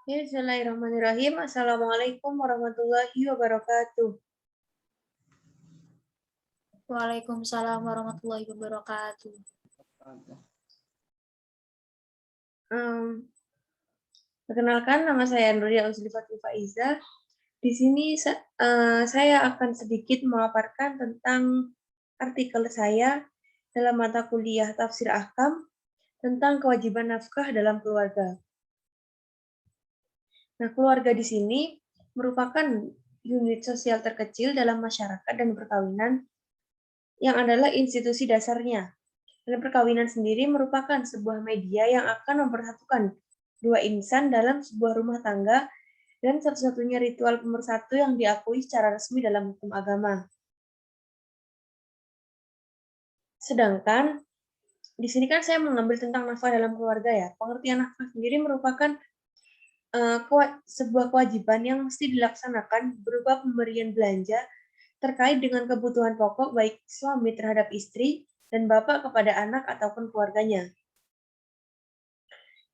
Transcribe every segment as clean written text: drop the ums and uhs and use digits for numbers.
Bismillahirrahmanirrahim. Assalamualaikum warahmatullahi wabarakatuh. Waalaikumsalam warahmatullahi wabarakatuh. Perkenalkan, nama saya Nuria Uzli Fatul Faiza. Di sini saya akan sedikit memaparkan tentang artikel saya dalam mata kuliah Tafsir Ahkam tentang kewajiban nafkah dalam keluarga. Nah, keluarga di sini merupakan unit sosial terkecil dalam masyarakat dan perkawinan yang adalah institusi dasarnya. Dan perkawinan sendiri merupakan sebuah media yang akan mempersatukan dua insan dalam sebuah rumah tangga dan satu-satunya ritual pemersatu yang diakui secara resmi dalam hukum agama. Sedangkan di sini kan saya mengambil tentang nafkah dalam keluarga ya. Pengertian nafkah sendiri merupakan sebuah kewajiban yang mesti dilaksanakan berupa pemberian belanja terkait dengan kebutuhan pokok baik suami terhadap istri dan bapak kepada anak ataupun keluarganya.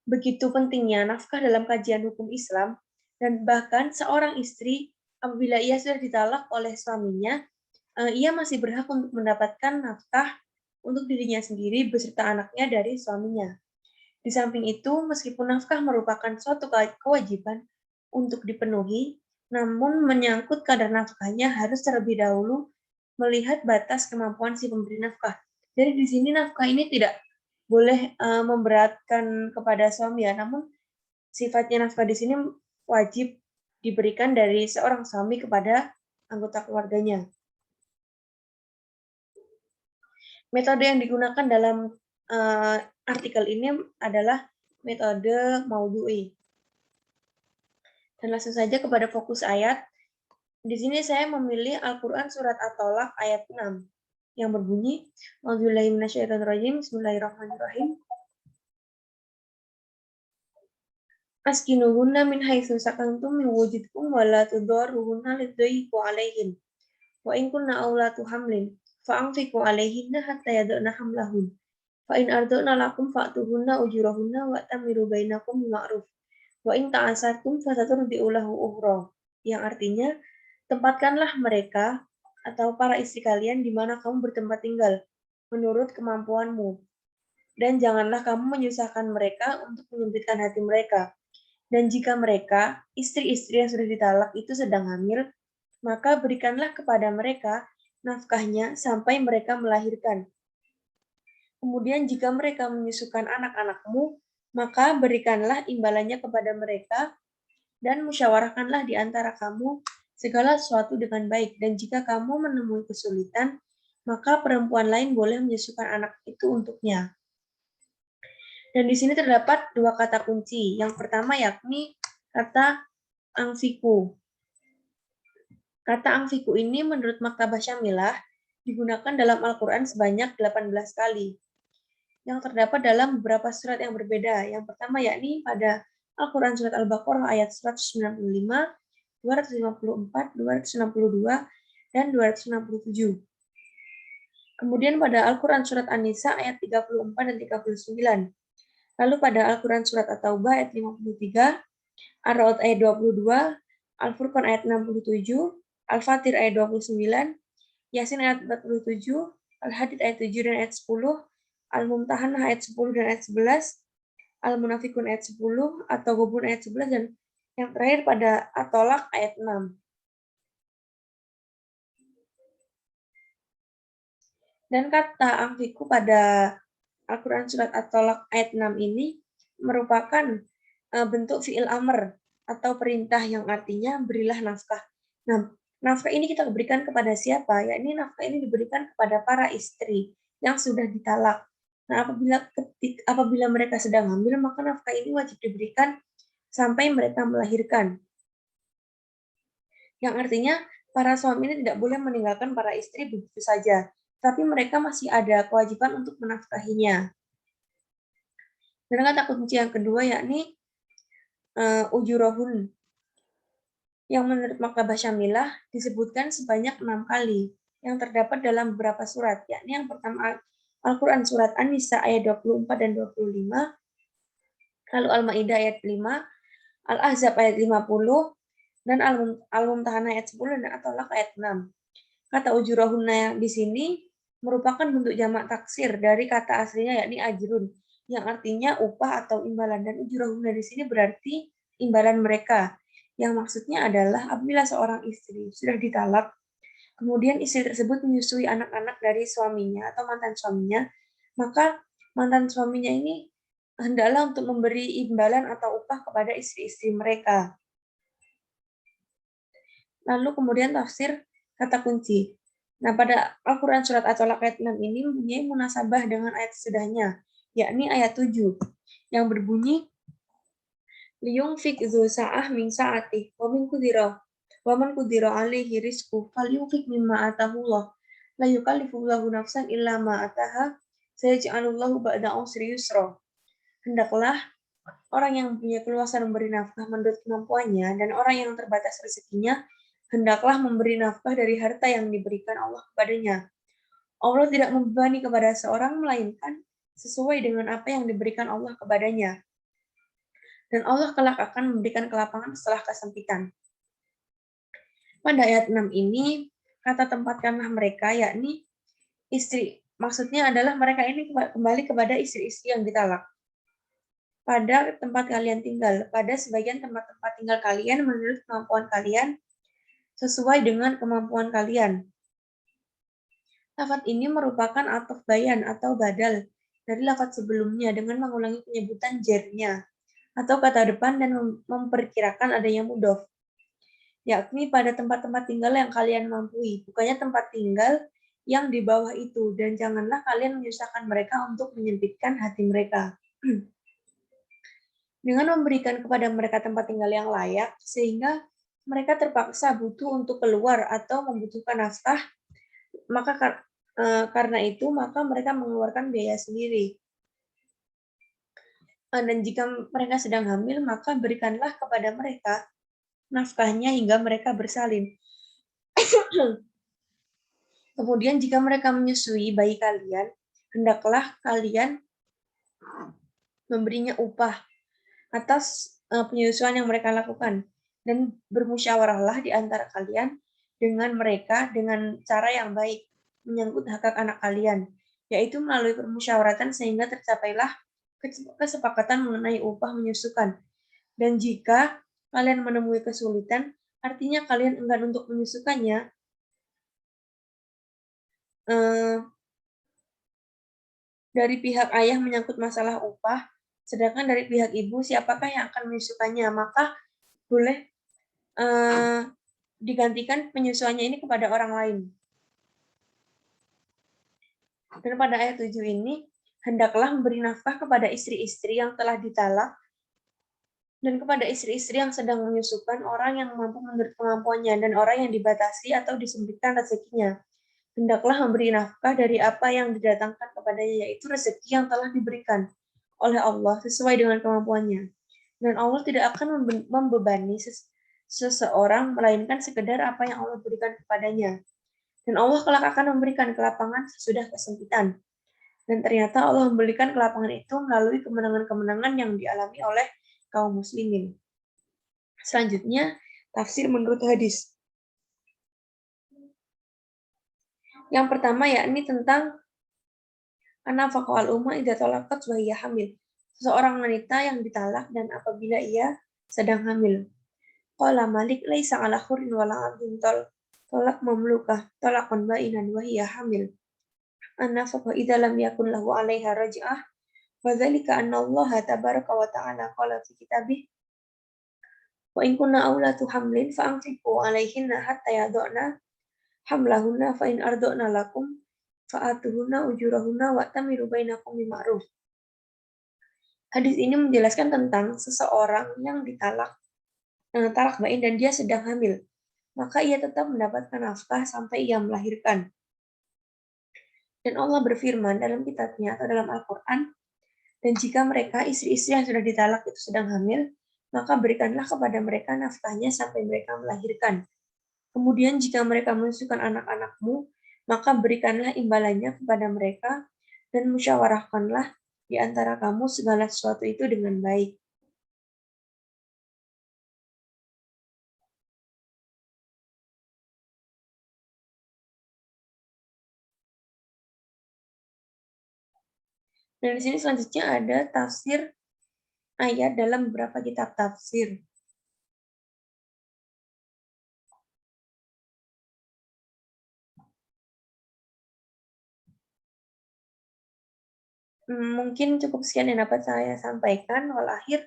Begitu pentingnya nafkah dalam kajian hukum Islam, dan bahkan seorang istri apabila ia sudah ditalak oleh suaminya, ia masih berhak untuk mendapatkan nafkah untuk dirinya sendiri beserta anaknya dari suaminya. Di samping itu, meskipun nafkah merupakan suatu kewajiban untuk dipenuhi, namun menyangkut kadar nafkahnya harus terlebih dahulu melihat batas kemampuan si pemberi nafkah. Jadi di sini nafkah ini tidak boleh memberatkan kepada suami ya, namun sifatnya nafkah di sini wajib diberikan dari seorang suami kepada anggota keluarganya. Metode yang digunakan dalam artikel ini adalah metode maudhu'i. Dan langsung saja kepada fokus ayat. Di sini saya memilih Al-Quran Surat At-Tolaq ayat 6 yang berbunyi, A'udzubillahi minasyaitonirrajim, Bismillahirrahmanirrahim. Askinuhunna min haitsu sakantum min wujdikum wa la tudarruhunna lidayyiqu 'alaihim. Wa in kunna aulatu hamlin fa'anfiqu 'alaihinna hatta yad'na hamlahun. Fa in arda'na lakum fa'tuhunna ujurahunna wa tamiru bainakum bil ma'ruf. Wa in ta'asartum fasaturdi'u lahu ukhra. Yang artinya, tempatkanlah mereka atau para istri kalian di mana kamu bertempat tinggal menurut kemampuanmu. Dan janganlah kamu menyusahkan mereka untuk menyempitkan hati mereka. Dan jika mereka, istri-istri yang sudah ditalak itu sedang hamil, maka berikanlah kepada mereka nafkahnya sampai mereka melahirkan. Kemudian jika mereka menyusukan anak-anakmu, maka berikanlah imbalannya kepada mereka dan musyawarahkanlah di antara kamu segala sesuatu dengan baik. Dan jika kamu menemui kesulitan, maka perempuan lain boleh menyusukan anak itu untuknya. Dan di sini terdapat dua kata kunci. Yang pertama yakni kata angfiku. Kata angfiku ini menurut Maktabah Syamilah digunakan dalam Al-Quran sebanyak 18 kali. Yang terdapat dalam beberapa surat yang berbeda. Yang pertama yakni pada Al-Quran Surat Al-Baqarah ayat 195, 254, 262, dan 267. Kemudian pada Al-Quran Surat An-Nisa ayat 34 dan 39. Lalu pada Al-Quran Surat At-Taubah ayat 53, Ar-Ra'd ayat 22, Al-Furqan ayat 67, Al-Fatir ayat 29, Yasin ayat 47, Al-Hadid ayat 7 dan ayat 10, Al-Mumtahanah ayat 10 dan ayat 11, Al-Munafikun ayat 10, At-Taghabun ayat 11, dan yang terakhir pada At-Tolaq ayat 6. Dan kata angfiku pada Al-Quran Surat At-Tolaq ayat 6 ini merupakan bentuk fi'il amr atau perintah yang artinya berilah nafkah. Nah, nafkah ini kita berikan kepada siapa? Ya, ini nafkah ini diberikan kepada para istri yang sudah ditalak. Nah, apabila mereka sedang hamil, maka nafkah ini wajib diberikan sampai mereka melahirkan. Yang artinya para suami ini tidak boleh meninggalkan para istri begitu saja, tapi mereka masih ada kewajiban untuk menafkahinya. Dan kata kunci yang kedua yakni ujurahun, yang menurut Maktabah Syamilah disebutkan sebanyak 6 kali, yang terdapat dalam beberapa surat, yakni yang pertama Al-Quran Surat An-Nisa ayat 24 dan 25, lalu Al-Ma'idah ayat 5, Al-Ahzab ayat 50 dan Al-Mumtahanah ayat 10 dan At-Tolaq ayat 6. Kata ujurahunna di sini merupakan bentuk jamak taksir dari kata aslinya yakni ajrun yang artinya upah atau imbalan, dan ujurahunna di sini berarti imbalan mereka. Yang maksudnya adalah apabila seorang istri sudah ditalak, kemudian istri tersebut menyusui anak-anak dari suaminya atau mantan suaminya, maka mantan suaminya ini hendaklah untuk memberi imbalan atau upah kepada istri-istri mereka. Lalu kemudian tafsir kata kunci. Nah, pada Al-Quran Surat At-Tolaq ayat 6 ini mempunyai munasabah dengan ayat sesudahnya, yakni ayat 7, yang berbunyi, liyungfik dzu sa'ah min sa'atih, wa man qudira alaihi rizquhu falyunfik mimma atahullah, la yukallifullahu nafsan illa ma ataha, sayaj'alullahu ba'da usri yusra. Hendaklah orang yang punya keluasan memberi nafkah menurut kemampuannya, dan orang yang terbatas rezekinya hendaklah memberi nafkah dari harta yang diberikan Allah kepadanya. Allah tidak membebani kepada seorang melainkan sesuai dengan apa yang diberikan Allah kepadanya. Dan Allah kelak akan memberikan kelapangan setelah kesempitan. Pada ayat 6 ini, kata tempatkanlah mereka, yakni istri. Maksudnya adalah mereka ini kembali kepada istri-istri yang ditalak. Pada tempat kalian tinggal, pada sebagian tempat-tempat tinggal kalian menurut kemampuan kalian, sesuai dengan kemampuan kalian. Lafaz ini merupakan ataf bayan atau badal dari lafaz sebelumnya dengan mengulangi penyebutan jernya atau kata depan dan memperkirakan adanya mudhof, yakni pada tempat-tempat tinggal yang kalian mampu, bukannya tempat tinggal yang di bawah itu, dan janganlah kalian menyusahkan mereka untuk menyempitkan hati mereka. Dengan memberikan kepada mereka tempat tinggal yang layak, sehingga mereka terpaksa butuh untuk keluar atau membutuhkan nafkah, maka karena itu maka mereka mengeluarkan biaya sendiri. Dan jika mereka sedang hamil, maka berikanlah kepada mereka nafkahnya hingga mereka bersalin. Kemudian jika mereka menyusui bayi kalian, hendaklah kalian memberinya upah atas penyusuan yang mereka lakukan, dan bermusyawarahlah di antara kalian dengan mereka dengan cara yang baik menyangkut hak anak kalian, yaitu melalui permusyawaratan sehingga tercapailah kesepakatan mengenai upah menyusukan. Dan jika kalian menemui kesulitan, artinya kalian enggan untuk menyusukannya, dari pihak ayah menyangkut masalah upah, sedangkan dari pihak ibu siapakah yang akan menyusukannya, maka boleh digantikan penyusuannya ini kepada orang lain. Dan pada ayat 7 ini, hendaklah memberi nafkah kepada istri-istri yang telah ditalak dan kepada istri-istri yang sedang menyusukan, orang yang mampu menurut kemampuannya dan orang yang dibatasi atau disempitkan rezekinya. Hendaklah memberi nafkah dari apa yang didatangkan kepadanya, yaitu rezeki yang telah diberikan oleh Allah sesuai dengan kemampuannya. Dan Allah tidak akan membebani seseorang melainkan sekedar apa yang Allah berikan kepadanya. Dan Allah kelak akan memberikan kelapangan sesudah kesempitan. Dan ternyata Allah memberikan kelapangan itu melalui kemenangan-kemenangan yang dialami oleh kaum muslimin. Selanjutnya, tafsir menurut hadis. Yang pertama yakni tentang an-nafaqah al-umma idza talaqat wa hiya hamil. Seseorang wanita yang ditalak dan apabila ia sedang hamil. Qala Malik laisa ala khurrin wala abdin tolak mamlukah talaqan ba'inan wa hiya hamil. An-nafaqah idza lam yakun lahu 'alaiha raj'ah wa dzalika anna Allah tabaraka wa ta'ala qala fi kitabih wa in kunna awlatu hamlin fa anfiqu 'alaihinna hatta yad'na hamlahunna fa in arda'na lakum fa'atuhunna ujurahunna wa tamiru bainakum bima'ruf. Hadis ini menjelaskan tentang seseorang yang ditalak talak bain dan dia sedang hamil, maka ia tetap mendapatkan nafkah sampai ia melahirkan. Dan Allah berfirman dalam kitabnya atau dalam Al-Quran, dan jika mereka istri-istri yang sudah ditalak itu sedang hamil, maka berikanlah kepada mereka nafkahnya sampai mereka melahirkan. Kemudian jika mereka menyusukan anak-anakmu, maka berikanlah imbalannya kepada mereka dan musyawarahkanlah di antara kamu segala sesuatu itu dengan baik. Dan di sini selanjutnya ada tafsir ayat dalam beberapa kitab tafsir. Mungkin cukup sekian yang dapat saya sampaikan. Walakhir,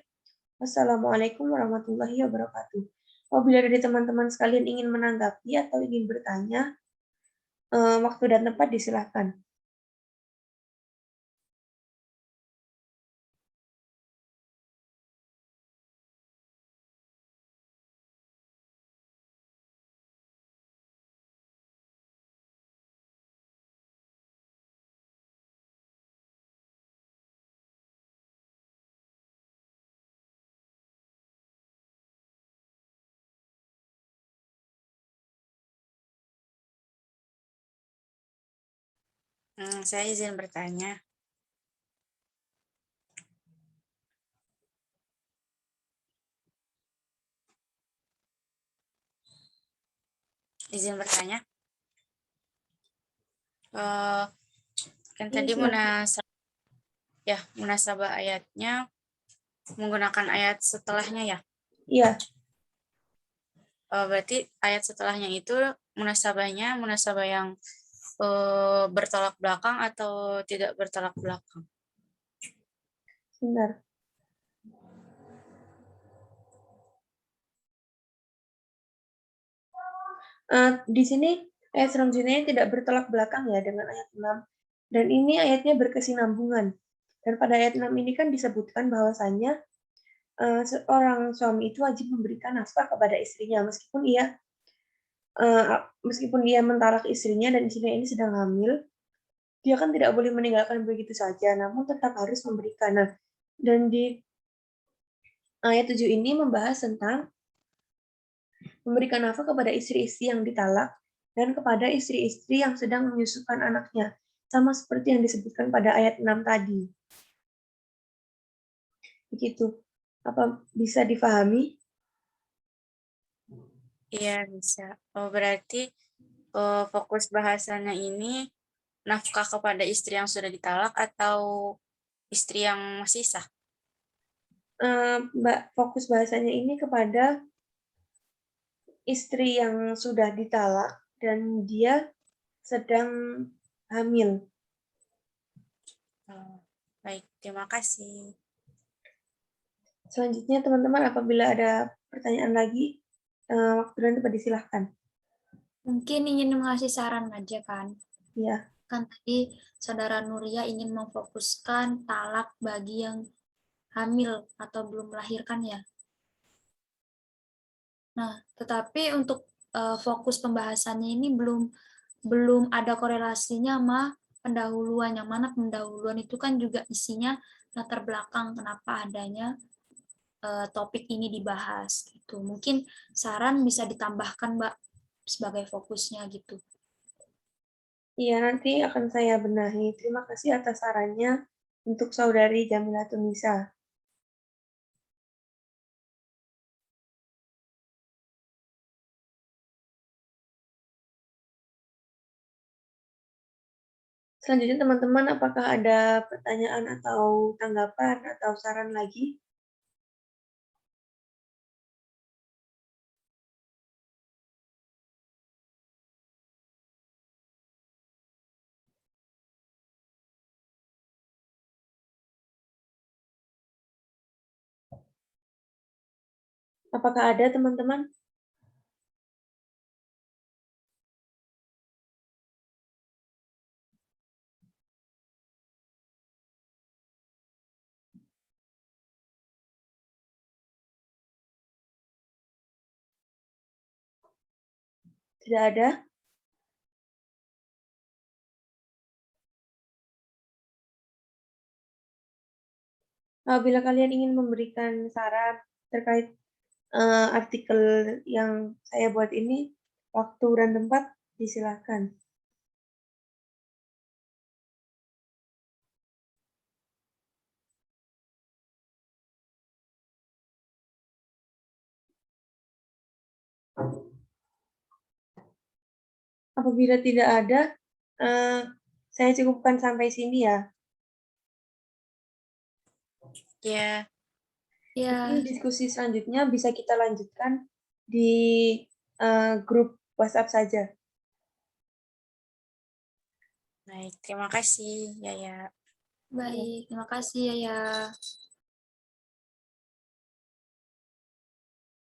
wassalamualaikum warahmatullahi wabarakatuh. Apabila dari teman-teman sekalian ingin menanggapi atau ingin bertanya, waktu dan tempat disilahkan. Saya izin bertanya. Izin bertanya. Kan Iya, tadi silakan. munasabah ayatnya menggunakan ayat setelahnya ya. Iya, Berarti ayat setelahnya itu munasabahnya munasabah yang bertolak belakang atau tidak bertolak belakang? benar. Di sini ayat selanjutnya tidak bertolak belakang ya dengan ayat 6. Dan ini ayatnya berkesinambungan. Dan pada ayat 6 ini kan disebutkan bahwasanya seorang suami itu wajib memberikan nafkah kepada istrinya meskipun dia mentalak istrinya dan istrinya ini sedang hamil, dia kan tidak boleh meninggalkan begitu saja, namun tetap harus memberikan. Nah, dan di ayat 7 ini membahas tentang memberikan nafkah kepada istri-istri yang ditalak dan kepada istri-istri yang sedang menyusukan anaknya, sama seperti yang disebutkan pada ayat 6 tadi. Begitu. Apa bisa difahami? Iya, bisa. Berarti fokus bahasanya ini nafkah kepada istri yang sudah ditalak atau istri yang masih sah? Fokus bahasanya ini kepada istri yang sudah ditalak dan dia sedang hamil. Baik, terima kasih. Selanjutnya teman-teman apabila ada pertanyaan lagi, waktu dan tempat disilahkan. Mungkin ingin mengasih saran aja kan. Ya, Kan tadi Saudara Nuria ingin memfokuskan talak bagi yang hamil atau belum melahirkan ya. Nah, tetapi untuk fokus pembahasannya ini belum ada korelasinya sama pendahuluan, yang mana pendahuluan itu kan juga isinya latar belakang kenapa adanya topik ini dibahas gitu. Mungkin saran bisa ditambahkan Mbak sebagai fokusnya gitu. iya nanti akan saya benahi. Terima kasih atas sarannya untuk saudari Jamila Tunisa. Selanjutnya teman-teman apakah ada pertanyaan atau tanggapan atau saran lagi? Apakah ada teman-teman? Tidak ada? Apabila kalian ingin memberikan saran terkait artikel yang saya buat ini, waktu dan tempat disilahkan. Apabila tidak ada, saya cukupkan sampai sini ya. Ya, Ya, Mungkin diskusi selanjutnya bisa kita lanjutkan di grup WhatsApp saja. baik. Terima kasih, Yaya. baik. Terima kasih ya.